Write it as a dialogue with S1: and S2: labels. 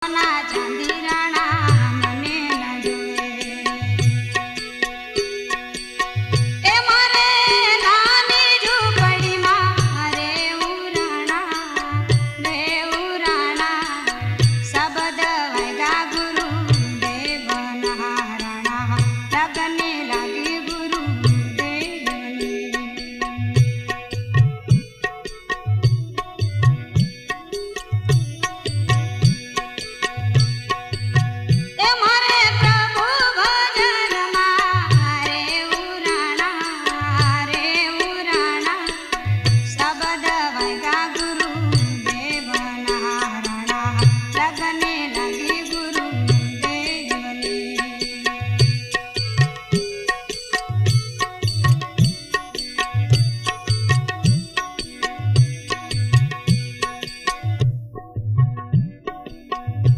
S1: સોના ચાંદી રાણા મને ન જોવે એ મારે નાની ઝૂંપડીમાં રહેવું રાણા શબ્દ